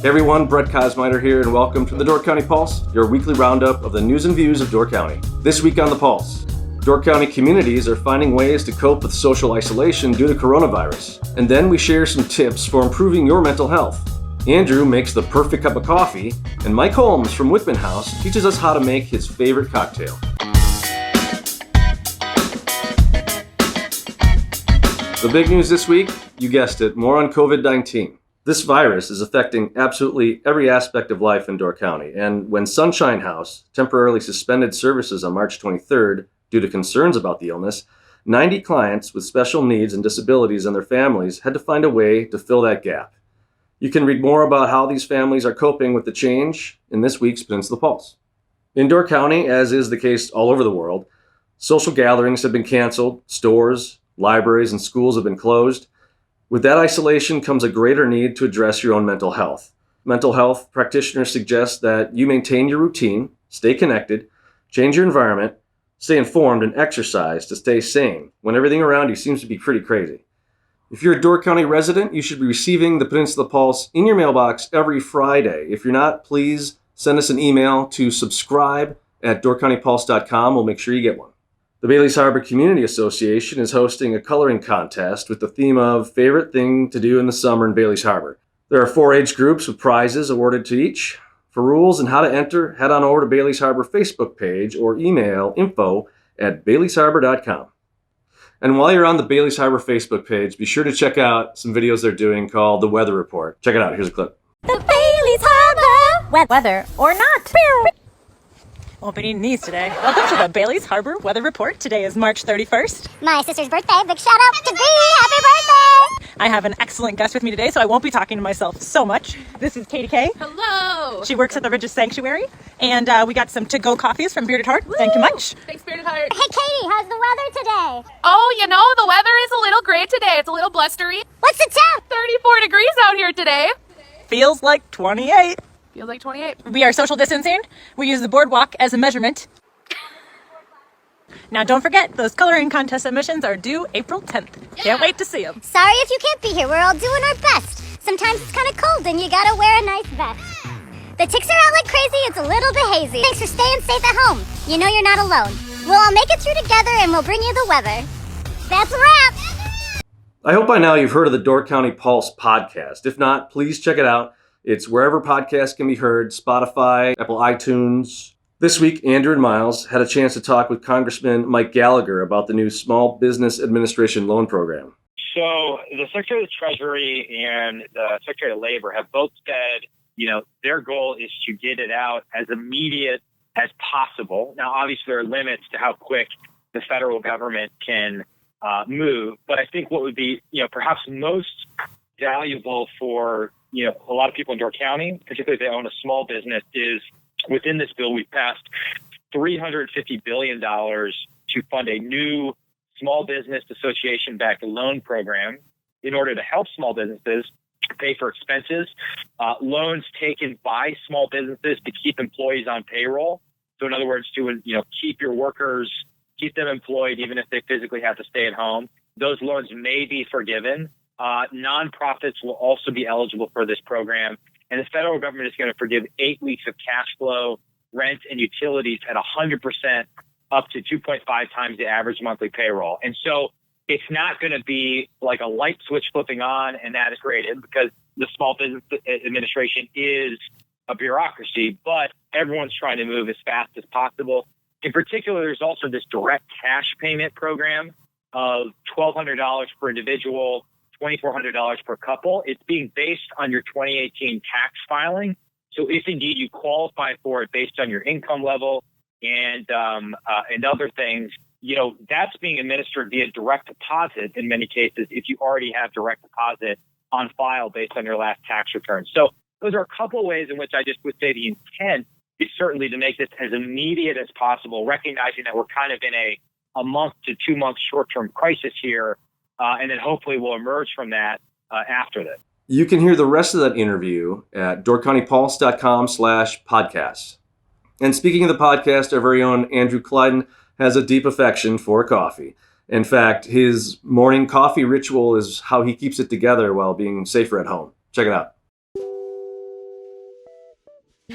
Hey everyone, Brett Kosmiter here, and welcome to the Door County Pulse, your weekly roundup of the news and views of Door County. This week on the Pulse, Door County communities are finding ways to cope with social isolation due to coronavirus. And then we share some tips for improving your mental health. Andrew makes the perfect cup of coffee, and Mike Holmes from Wickman House teaches us how to make his favorite cocktail. The big news this week, you guessed it, more on COVID-19. This virus is affecting absolutely every aspect of life in Door County, and when Sunshine House temporarily suspended services on March 23rd due to concerns about the illness, 90 clients with special needs and disabilities and their families had to find a way to fill that gap. You can read more about how these families are coping with the change in this week's Peninsula Pulse. In Door County, as is the case all over the world, social gatherings have been canceled, stores, libraries, and schools have been closed. With that isolation comes a greater need to address your own mental health. Mental health practitioners suggest that you maintain your routine, stay connected, change your environment, stay informed, and exercise to stay sane when everything around you seems to be pretty crazy. If you're a Door County resident, you should be receiving the Peninsula Pulse in your mailbox every Friday. If you're not, please send us an email to subscribe@doorcountypulse.com. We'll make sure you get one. The Bailey's Harbor Community Association is hosting a coloring contest with the theme of Favorite Thing to Do in the Summer in Bailey's Harbor. There are 4 age groups with prizes awarded to each. For rules and how to enter, head on over to Bailey's Harbor Facebook page or email info@baileysharbor.com. And while you're on the Bailey's Harbor Facebook page, be sure to check out some videos they're doing called The Weather Report. Check it out. Here's a clip. The Bailey's Harbor weather or not. Won't be needing these today. Welcome to the Bailey's Harbor Weather Report. Today is March 31st. My sister's birthday. Big shout out to B. Happy birthday! I have an excellent guest with me today, so I won't be talking to myself so much. This is Katie Kay. Hello! She works at the Religious Sanctuary, and we got some to-go coffees from Bearded Heart. Thank you much. Thanks, Bearded Heart. Hey, Katie, how's the weather today? Oh, the weather is a little gray today. It's a little blustery. What's the temp? 34 degrees out here today. Feels like 28. Feels like 28. We are social distancing. We use the boardwalk as a measurement. Now, don't forget, those coloring contest submissions are due April 10th. Can't wait to see them. Sorry if you can't be here. We're all doing our best. Sometimes it's kind of cold and you gotta wear a nice vest. The ticks are out like crazy. It's a little bit hazy. Thanks for staying safe at home. You know you're not alone. We'll all make it through together and we'll bring you the weather. That's a wrap. I hope by now you've heard of the Door County Pulse podcast. If not, please check it out. It's wherever podcasts can be heard, Spotify, Apple iTunes. This week, Andrew and Miles had a chance to talk with Congressman Mike Gallagher about the new Small Business Administration Loan Program. So the Secretary of the Treasury and the Secretary of Labor have both said, their goal is to get it out as immediate as possible. Now, obviously, there are limits to how quick the federal government can move. But I think what would be, perhaps most valuable for, a lot of people in Door County, particularly if they own a small business, is within this bill, we've passed $350 billion to fund a new small business association-backed loan program in order to help small businesses pay for expenses, loans taken by small businesses to keep employees on payroll. So in other words, to keep your workers, keep them employed even if they physically have to stay at home. Those loans may be forgiven. Nonprofits will also be eligible for this program. And the federal government is going to forgive 8 weeks of cash flow, rent, and utilities at 100% up to 2.5 times the average monthly payroll. And so it's not going to be like a light switch flipping on and that is created, because the Small Business Administration is a bureaucracy, but everyone's trying to move as fast as possible. In particular, there's also this direct cash payment program of $1,200 per individual, $2,400 per couple. It's being based on your 2018 tax filing. So if indeed you qualify for it based on your income level and other things, that's being administered via direct deposit in many cases if you already have direct deposit on file based on your last tax return. So those are a couple of ways in which I just would say the intent is certainly to make this as immediate as possible, recognizing that we're kind of in a month to 2 month short-term crisis here. And then hopefully we'll emerge from that after this. You can hear the rest of that interview at doorcountypulse.com/podcast. And speaking of the podcast, our very own Andrew Clyden has a deep affection for coffee. In fact, his morning coffee ritual is how he keeps it together while being safer at home. Check it out.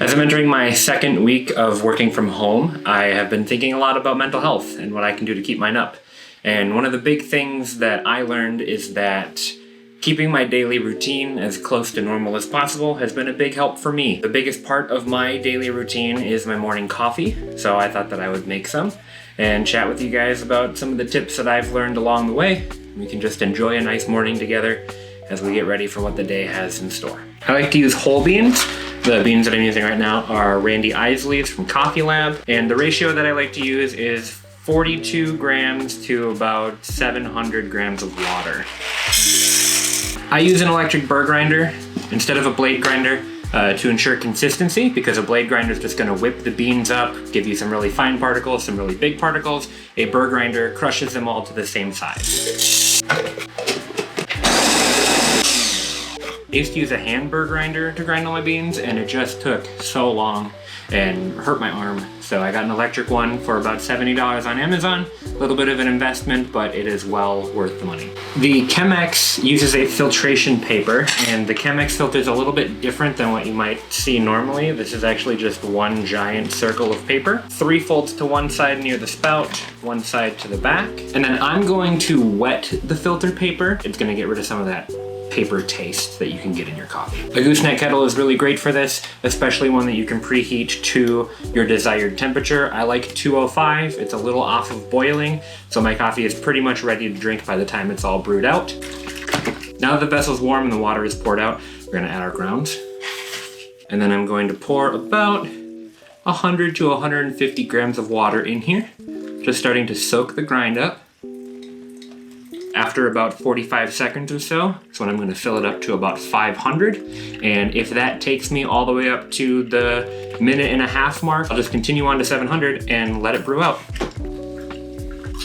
As I'm entering my second week of working from home, I have been thinking a lot about mental health and what I can do to keep mine up. And one of the big things that I learned is that keeping my daily routine as close to normal as possible has been a big help for me. The biggest part of my daily routine is my morning coffee, so I thought that I would make some and chat with you guys about some of the tips that I've learned along the way. We can just enjoy a nice morning together as we get ready for what the day has in store. I like to use whole beans. The beans that I'm using right now are Randy Isley's from Coffee Lab, and the ratio that I like to use is 42 grams to about 700 grams of water. I use an electric burr grinder instead of a blade grinder to ensure consistency, because a blade grinder is just going to whip the beans up, give you some really fine particles, some really big particles. A burr grinder crushes them all to the same size. I used to use a hand burr grinder to grind all my beans, and it just took so long and hurt my arm. So I got an electric one for about $70 on Amazon. A little bit of an investment, but it is well worth the money. The Chemex uses a filtration paper, and the Chemex filter is a little bit different than what you might see normally. This is actually just one giant circle of paper. 3 folds to one side near the spout, one side to the back. And then I'm going to wet the filter paper. It's gonna get rid of some of that paper taste that you can get in your coffee. A gooseneck kettle is really great for this, especially one that you can preheat to your desired temperature. I like 205. It's a little off of boiling, so my coffee is pretty much ready to drink by the time it's all brewed out. Now that the vessel's warm and the water is poured out, we're gonna add our grounds. And then I'm going to pour about 100 to 150 grams of water in here, just starting to soak the grind up. After about 45 seconds or so, that's when I'm going to fill it up to about 500. And if that takes me all the way up to the 1.5 minute mark, I'll just continue on to 700 and let it brew out.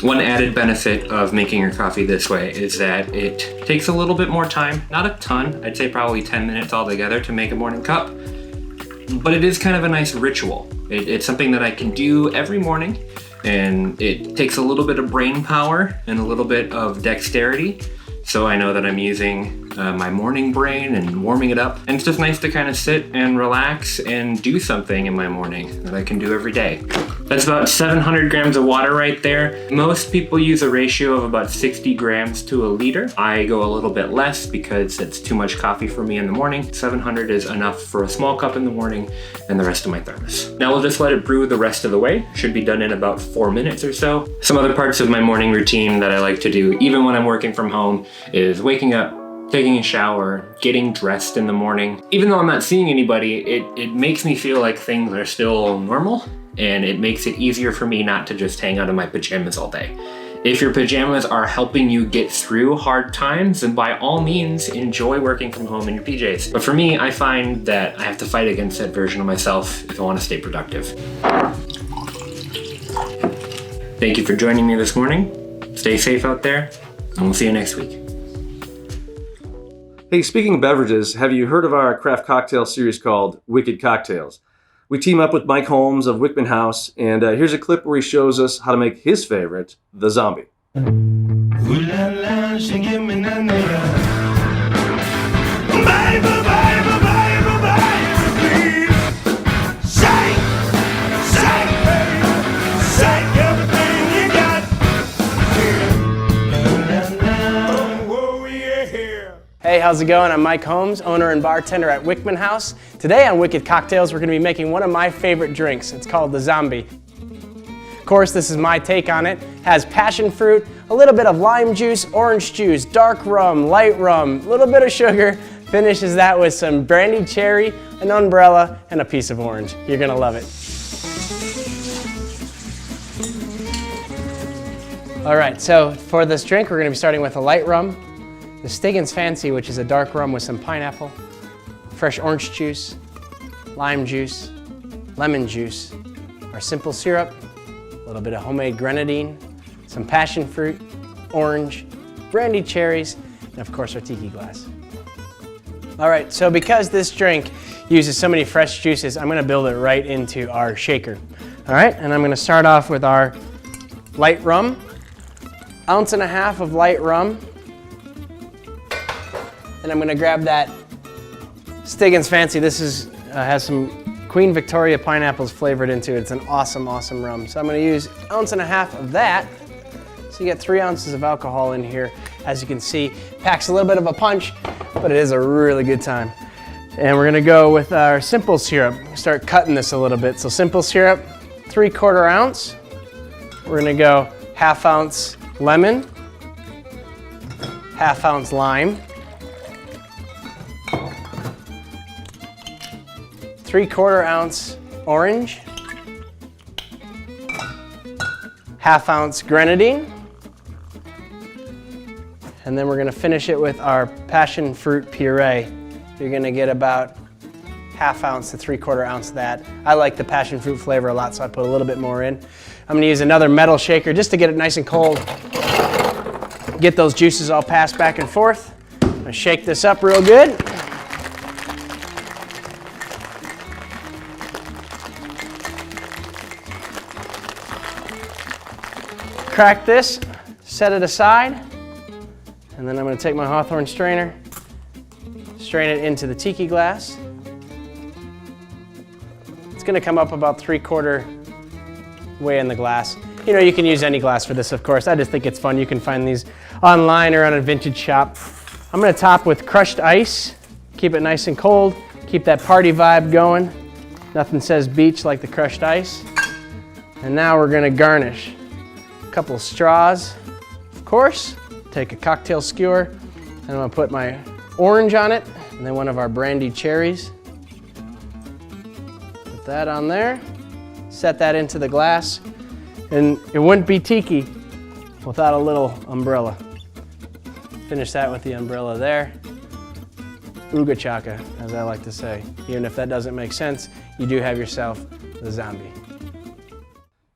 One added benefit of making your coffee this way is that it takes a little bit more time, not a ton, I'd say probably 10 minutes altogether to make a morning cup, but it is kind of a nice ritual. It's something that I can do every morning, and it takes a little bit of brain power and a little bit of dexterity. So I know that I'm using my morning brain and warming it up. And it's just nice to kind of sit and relax and do something in my morning that I can do every day. That's about 700 grams of water right there. Most people use a ratio of about 60 grams to a liter. I go a little bit less because it's too much coffee for me in the morning. 700 is enough for a small cup in the morning and the rest of my thermos. Now we'll just let it brew the rest of the way. Should be done in about 4 minutes or so. Some other parts of my morning routine that I like to do, even when I'm working from home, is waking up, taking a shower, getting dressed in the morning. Even though I'm not seeing anybody, it makes me feel like things are still normal, and it makes it easier for me not to just hang out in my pajamas all day. If your pajamas are helping you get through hard times, then by all means, enjoy working from home in your PJs. But for me, I find that I have to fight against that version of myself if I want to stay productive. Thank you for joining me this morning. Stay safe out there, and we'll see you next week. Hey, speaking of beverages, have you heard of our craft cocktail series called Wicked Cocktails? We team up with Mike Holmes of Wickman House, and here's a clip where he shows us how to make his favorite, the Zombie. Hey, how's it going? I'm Mike Holmes, owner and bartender at Wickman House. Today on Wicked Cocktails, we're going to be making one of my favorite drinks. It's called the Zombie. Of course, this is my take on it. It has passion fruit, a little bit of lime juice, orange juice, dark rum, light rum, a little bit of sugar. Finishes that with some brandied cherry, an umbrella, and a piece of orange. You're going to love it. All right, so for this drink, we're going to be starting with a light rum, the Stiggins Fancy, which is a dark rum with some pineapple, fresh orange juice, lime juice, lemon juice, our simple syrup, a little bit of homemade grenadine, some passion fruit, orange, brandied cherries, and of course our tiki glass. All right, so because this drink uses so many fresh juices, I'm gonna build it right into our shaker. All right, and I'm gonna start off with our light rum, 1.5 ounces of light rum, and I'm gonna grab that Stiggins Fancy. This is has some Queen Victoria pineapple's flavored into it. It's an awesome, awesome rum. So I'm gonna use 1.5 ounces of that. So you get 3 ounces of alcohol in here. As you can see, packs a little bit of a punch, but it is a really good time. And we're gonna go with our simple syrup. Start cutting this a little bit. So simple syrup, 3/4 ounce. We're gonna go 1/2 ounce lemon, 1/2 ounce lime, 3/4 ounce orange, 1/2 ounce grenadine, and then we're gonna finish it with our passion fruit puree. You're gonna get about 1/2 ounce to 3/4 ounce of that. I like the passion fruit flavor a lot, so I put a little bit more in. I'm gonna use another metal shaker just to get it nice and cold. Get those juices all passed back and forth. I'm gonna shake this up real good. Crack this, set it aside, and then I'm gonna take my Hawthorne strainer, strain it into the tiki glass. It's gonna come up about 3/4 way in the glass. You know, you can use any glass for this, of course. I just think it's fun. You can find these online or on a vintage shop. I'm gonna top with crushed ice, keep it nice and cold, keep that party vibe going. Nothing says beach like the crushed ice. And now we're gonna garnish. A couple of straws, of course. Take a cocktail skewer, and I'm gonna put my orange on it, and then one of our brandied cherries. Put that on there, set that into the glass, and it wouldn't be tiki without a little umbrella. Finish that with the umbrella there. Ooga chaka, as I like to say. Even if that doesn't make sense, you do have yourself the zombie.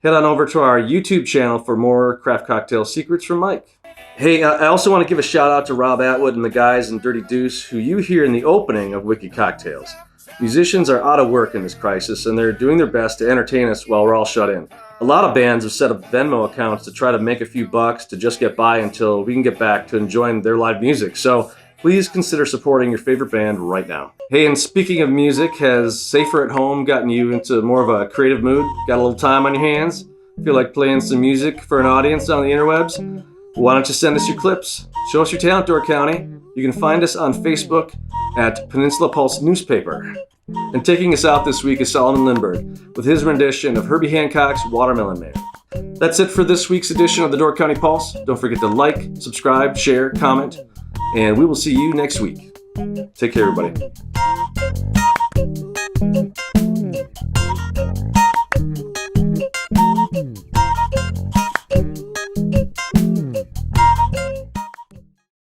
Head on over to our YouTube channel for more craft cocktail secrets from Mike. Hey, I also want to give a shout out to Rob Atwood and the guys in Dirty Deuce, who you hear in the opening of Wicked Cocktails. Musicians are out of work in this crisis, and they're doing their best to entertain us while we're all shut in. A lot of bands have set up Venmo accounts to try to make a few bucks to just get by until we can get back to enjoying their live music. So please consider supporting your favorite band right now. Hey, and speaking of music, has Safer at Home gotten you into more of a creative mood? Got a little time on your hands? Feel like playing some music for an audience on the interwebs? Why don't you send us your clips? Show us your talent, Door County. You can find us on Facebook at Peninsula Pulse Newspaper. And taking us out this week is Solomon Lindbergh with his rendition of Herbie Hancock's Watermelon Man. That's it for this week's edition of the Door County Pulse. Don't forget to like, subscribe, share, comment, and we will see you next week. Take care, everybody.